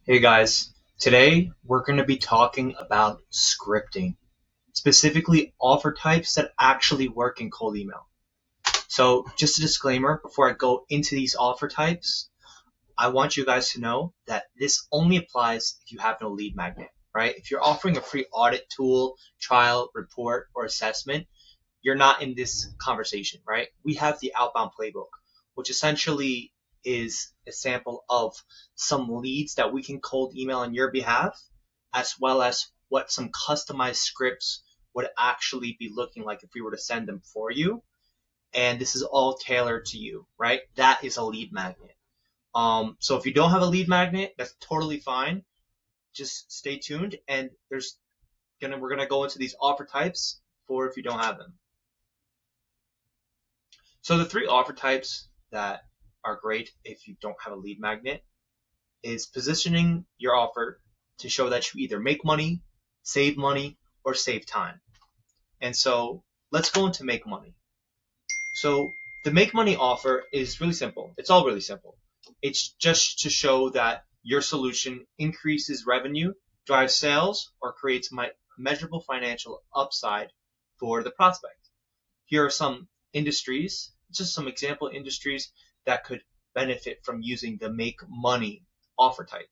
Hey guys, today we're going to be talking about scripting, specifically offer types that actually work in cold email. So just a disclaimer before I go into these offer types, I want you guys to know that this only applies if you have no lead magnet, right? If you're offering a free audit tool, trial, report, or assessment, you're not in this conversation, right? We have the Outbound Playbook, which essentially is a sample of some leads that we can cold email on your behalf, as well as what some customized scripts would actually be looking like if we were to send them for you. And this is all tailored to you, right? That is a lead magnet. So if you don't have a lead magnet, that's totally fine. Just stay tuned, and we're gonna go into these offer types for if you don't have them. So the three offer types that are great if you don't have a lead magnet is positioning your offer to show that you either make money, or save time. And so let's go into make money. So the make money offer is really simple. It's all really simple. It's just to show that your solution increases revenue, drives sales, or creates measurable financial upside for the prospect. Here are some industries, just some example industries that could benefit from using the make money offer type.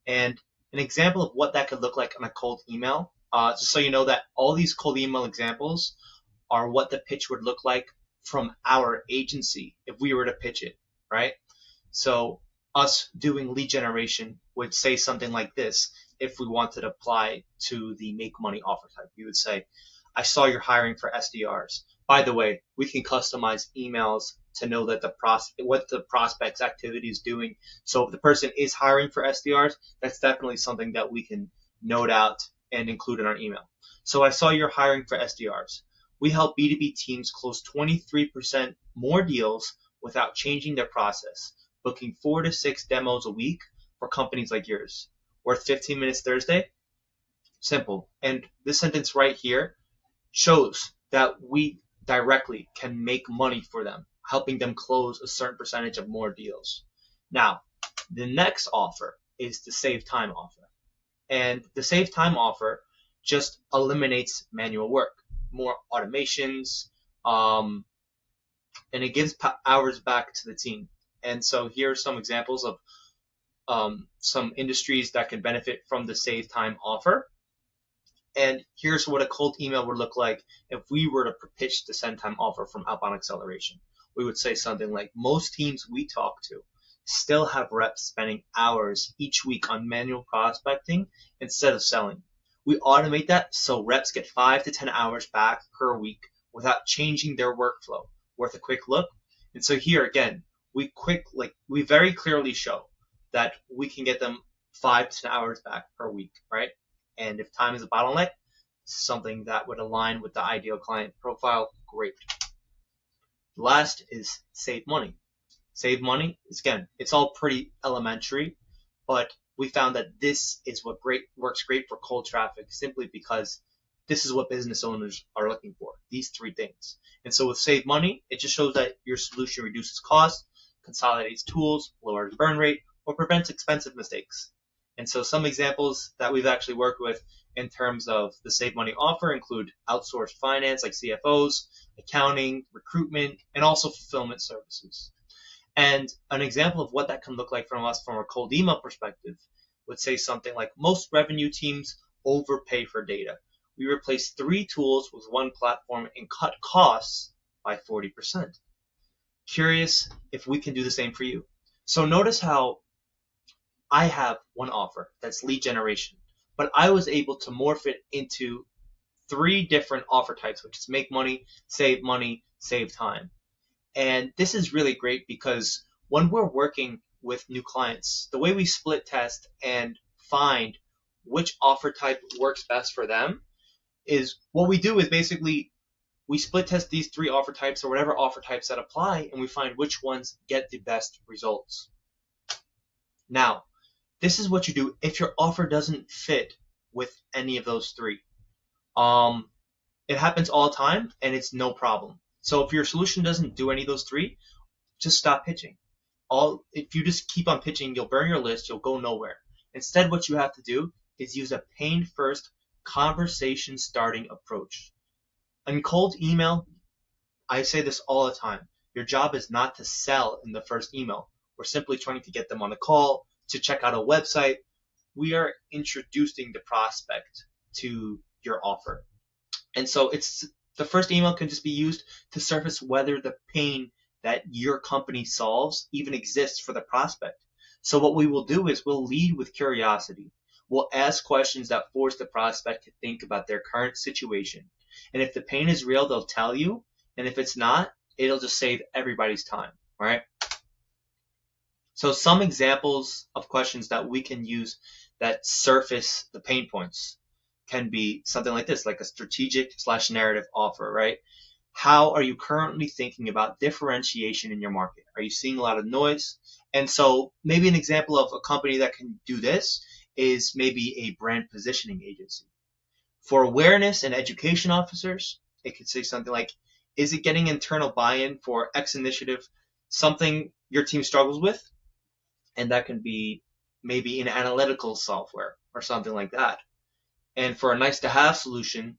And an example of what that could look like on a cold email, just so you know that all these cold email examples are what the pitch would look like from our agency if we were to pitch it, right? So us doing lead generation would say something like this if we wanted to apply to the make money offer type. We would say, I saw you're hiring for SDRs. By the way, we can customize emails to know that what the prospect's activity is doing. So if the person is hiring for SDRs, that's definitely something that we can note out and include in our email. So I saw you're hiring for SDRs. We help B2B teams close 23% more deals without changing their process, booking 4 to 6 demos a week for companies like yours. Worth 15 minutes Thursday? Simple. And this sentence right here shows that we directly can make money for them, helping them close a certain percentage of more deals. Now, the next offer is the save time offer. And the save time offer just eliminates manual work, more automations, and it gives hours back to the team. And so here are some examples of some industries that can benefit from the save time offer. And here's what a cold email would look like if we were to pitch the send time offer from Outbound Acceleration. We would say something like, most teams we talk to still have reps spending hours each week on manual prospecting instead of selling. We automate that so reps get 5 to 10 hours back per week without changing their workflow. Worth a quick look. And so here again, we very clearly show that we can get them 5 to 10 hours back per week, right? And if time is a bottleneck, something that would align with the ideal client profile, great. Last is save money. Save money is, again, it's all pretty elementary, but we found that this is what works great for cold traffic simply because this is what business owners are looking for, these three things. And so with save money, it just shows that your solution reduces costs, consolidates tools, lowers burn rate, or prevents expensive mistakes. And so some examples that we've actually worked with in terms of the save money offer include outsourced finance like CFOs, accounting, recruitment, and also fulfillment services. And an example of what that can look like from us from a cold email perspective would say something like, most revenue teams overpay for data. We replace 3 tools with 1 platform and cut costs by 40%. Curious if we can do the same for you. So notice how I have one offer that's lead generation, but I was able to morph it into 3 different offer types, which is make money, save time. And this is really great because when we're working with new clients, the way we split test and find which offer type works best for them is what we do is basically we split test these 3 offer types or whatever offer types that apply, and we find which ones get the best results. Now, this is what you do if your offer doesn't fit with any of those 3. It happens all the time, and it's no problem. So if your solution doesn't do any of those 3, just stop pitching. If you just keep on pitching, you'll burn your list, you'll go nowhere. Instead, what you have to do is use a pain-first, conversation-starting approach. In cold email, I say this all the time. Your job is not to sell in the first email. We're simply trying to get them on a call, to check out a website. We are introducing the prospect to your offer. And so the first email can just be used to surface whether the pain that your company solves even exists for the prospect. So what we will do is we'll lead with curiosity. We'll ask questions that force the prospect to think about their current situation. And if the pain is real, they'll tell you. And if it's not, it'll just save everybody's time, right? So some examples of questions that we can use that surface the pain points can be something like this, like a strategic/narrative offer, right? How are you currently thinking about differentiation in your market? Are you seeing a lot of noise? And so maybe an example of a company that can do this is maybe a brand positioning agency. For awareness and education officers, it could say something like, is it getting internal buy-in for X initiative, something your team struggles with? And that can be maybe an analytical software or something like that. And for a nice-to-have solution,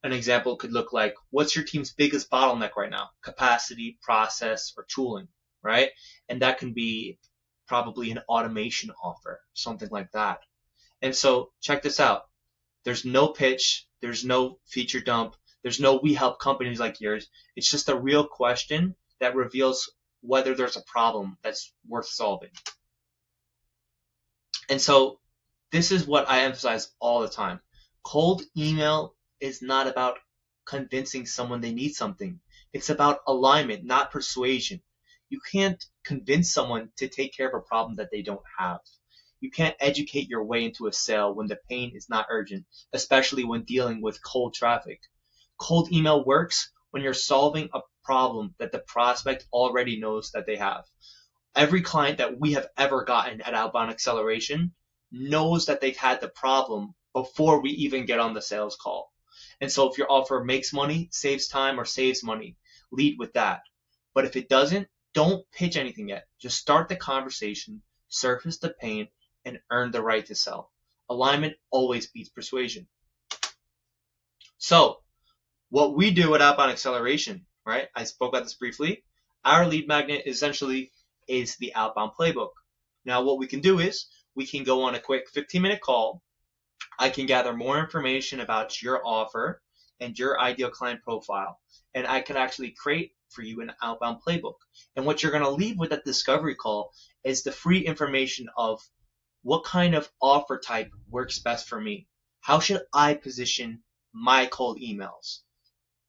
an example could look like, what's your team's biggest bottleneck right now? Capacity, process, or tooling, right? And that can be probably an automation offer, something like that. And so check this out. There's no pitch. There's no feature dump. There's no we help companies like yours. It's just a real question that reveals whether there's a problem that's worth solving. And so this is what I emphasize all the time. Cold email is not about convincing someone they need something. It's about alignment, not persuasion. You can't convince someone to take care of a problem that they don't have. You can't educate your way into a sale when the pain is not urgent, especially when dealing with cold traffic. Cold email works when you're solving a problem that the prospect already knows that they have. Every client that we have ever gotten at Outbound Acceleration knows that they've had the problem before we even get on the sales call. And so if your offer makes money, saves time, or saves money, lead with that. But if it doesn't, don't pitch anything yet. Just start the conversation, surface the pain, and earn the right to sell. Alignment always beats persuasion. So what we do at Outbound Acceleration, right? I spoke about this briefly. Our lead magnet essentially is the Outbound Playbook. Now what we can do is we can go on a quick 15-minute call. I can gather more information about your offer and your ideal client profile, and I can actually create for you an Outbound Playbook. And what you're going to leave with that discovery call is the free information of what kind of offer type works best for me. How should I position my cold emails?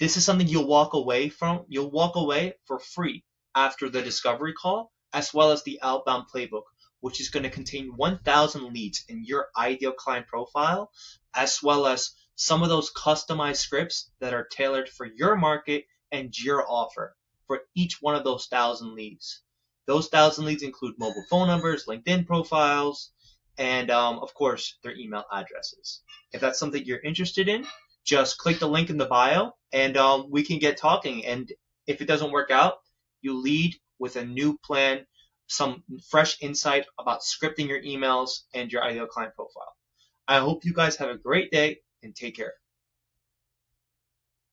This is something you'll walk away from. You'll walk away for free after the discovery call, as well as the Outbound Playbook, which is going to contain 1,000 leads in your ideal client profile, as well as some of those customized scripts that are tailored for your market and your offer for each one of those 1,000 leads. Those 1,000 leads include mobile phone numbers, LinkedIn profiles, and of course, their email addresses. If that's something you're interested in, just click the link in the bio and we can get talking. And if it doesn't work out, you lead with a new plan, some fresh insight about scripting your emails and your ideal client profile. I hope you guys have a great day and take care.